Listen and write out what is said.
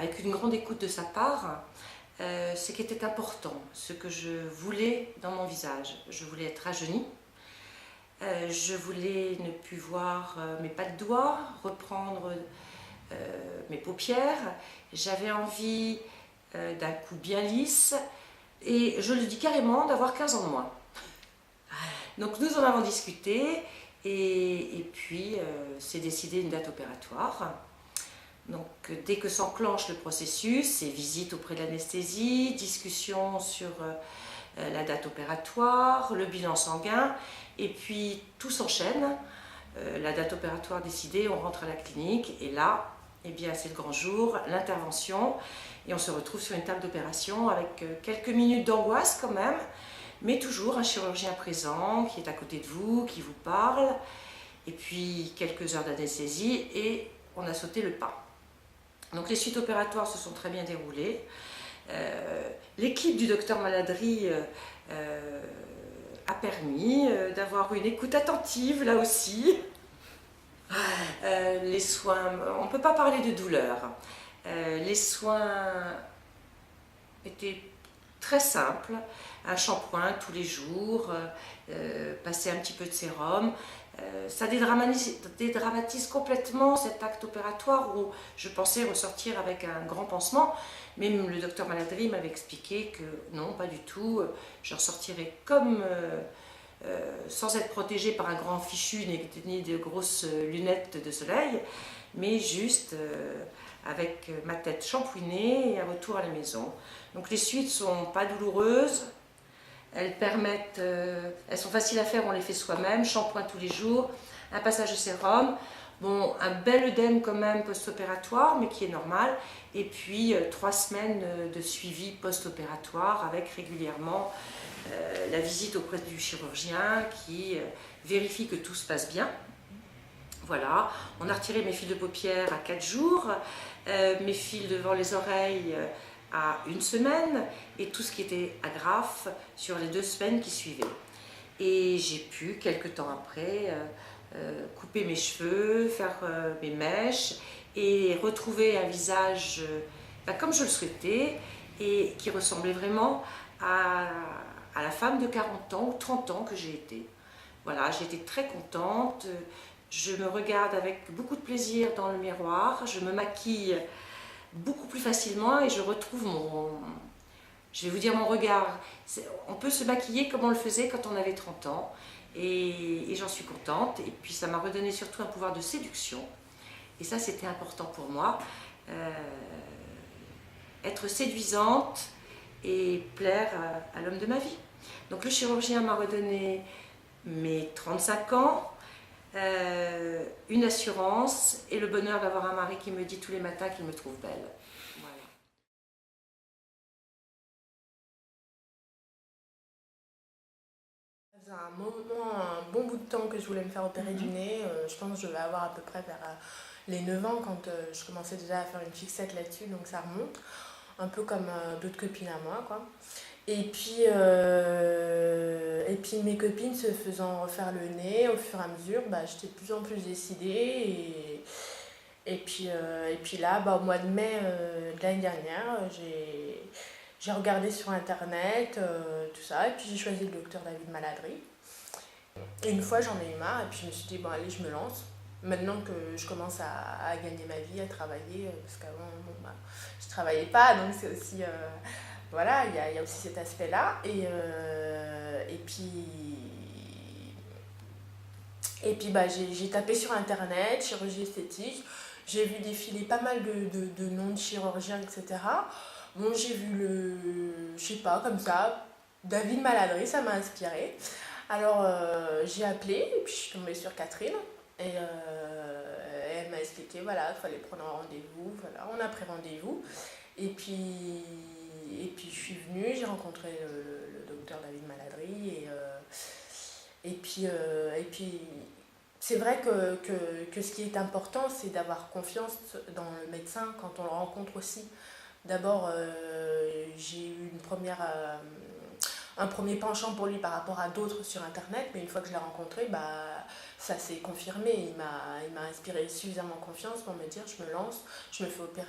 avec une grande écoute de sa part, ce qui était important, ce que je voulais dans mon visage. Je voulais être rajeunie, je voulais ne plus voir mes pas de doigts, reprendre mes paupières. J'avais envie d'un cou bien lisse et je le dis carrément d'avoir 15 ans de moins. Donc nous en avons discuté et puis c'est décidé une date opératoire. Donc dès que s'enclenche le processus, c'est visite auprès de l'anesthésie, discussion sur la date opératoire, le bilan sanguin, et puis tout s'enchaîne. La date opératoire décidée, on rentre à la clinique et là, eh bien, c'est le grand jour, l'intervention, et on se retrouve sur une table d'opération avec quelques minutes d'angoisse quand même, mais toujours un chirurgien présent qui est à côté de vous, qui vous parle, et puis quelques heures d'anesthésie et on a sauté le pas. Donc les suites opératoires se sont très bien déroulées. L'équipe du docteur Maladry a permis d'avoir une écoute attentive là aussi. Les soins, on ne peut pas parler de douleur. Les soins étaient très simples, un shampoing tous les jours, passer un petit peu de sérum. Ça dédramatise complètement cet acte opératoire où je pensais ressortir avec un grand pansement. Même le docteur Maladry m'avait expliqué que non, pas du tout, je ressortirais comme sans être protégée par un grand fichu ni de grosses lunettes de soleil, mais juste avec ma tête shampouinée et un retour à la maison. Donc les suites sont pas douloureuses, elles permettent, elles sont faciles à faire, on les fait soi-même, shampoing tous les jours, un passage de sérum, bon, un bel œdème quand même post-opératoire, mais qui est normal, et puis 3 semaines de suivi post-opératoire avec régulièrement la visite auprès du chirurgien qui vérifie que tout se passe bien. Voilà, on a retiré mes fils de paupières à 4 jours, mes fils devant les oreilles à 1 semaine et tout ce qui était agrafe sur les 2 semaines qui suivaient. Et j'ai pu, quelques temps après, couper mes cheveux, faire mes mèches et retrouver un visage comme je le souhaitais et qui ressemblait vraiment à la femme de 40 ans ou 30 ans que j'ai été. Voilà, j'ai été très contente, je me regarde avec beaucoup de plaisir dans le miroir, je me maquille beaucoup plus facilement et je retrouve je vais vous dire mon regard. On peut se maquiller comme on le faisait quand on avait 30 ans et j'en suis contente. Et puis ça m'a redonné surtout un pouvoir de séduction et ça c'était important pour moi. Être séduisante et plaire à l'homme de ma vie. Donc le chirurgien m'a redonné mes 35 ans, une assurance et le bonheur d'avoir un mari qui me dit tous les matins qu'il me trouve belle. Voilà. Ça faisait un bon bout de temps que je voulais me faire opérer du nez. Je pense que je vais avoir à peu près vers les 9 ans quand je commençais déjà à faire une fixette là-dessus, donc ça remonte. Un peu comme d'autres copines à moi, quoi. Et puis mes copines se faisant refaire le nez, au fur et à mesure, j'étais de plus en plus décidée. Et puis là, au mois de mai de l'année dernière, j'ai regardé sur internet, tout ça, et puis j'ai choisi le docteur David Maladry. Et une fois, j'en ai eu marre, et puis je me suis dit, bon, allez, je me lance. Maintenant que je commence à gagner ma vie, à travailler, parce qu'avant, je travaillais pas, donc c'est aussi, voilà, il y a aussi cet aspect-là. Et puis j'ai tapé sur internet, chirurgie esthétique, j'ai vu défiler pas mal de noms de chirurgiens, etc. Bon, j'ai vu je sais pas, comme ça, David Maladry, ça m'a inspirée. Alors j'ai appelé, et puis je suis tombée sur Catherine. Et elle m'a expliqué, voilà, qu'il fallait prendre un rendez-vous, voilà, on a pris rendez-vous. Et puis je suis venue, j'ai rencontré le docteur David Maladry. Et puis c'est vrai que ce qui est important, c'est d'avoir confiance dans le médecin quand on le rencontre aussi. D'abord, j'ai eu un premier penchant pour lui par rapport à d'autres sur internet, mais une fois que je l'ai rencontré, ça s'est confirmé. Il m'a inspiré suffisamment confiance pour me dire je me lance, je me fais opérer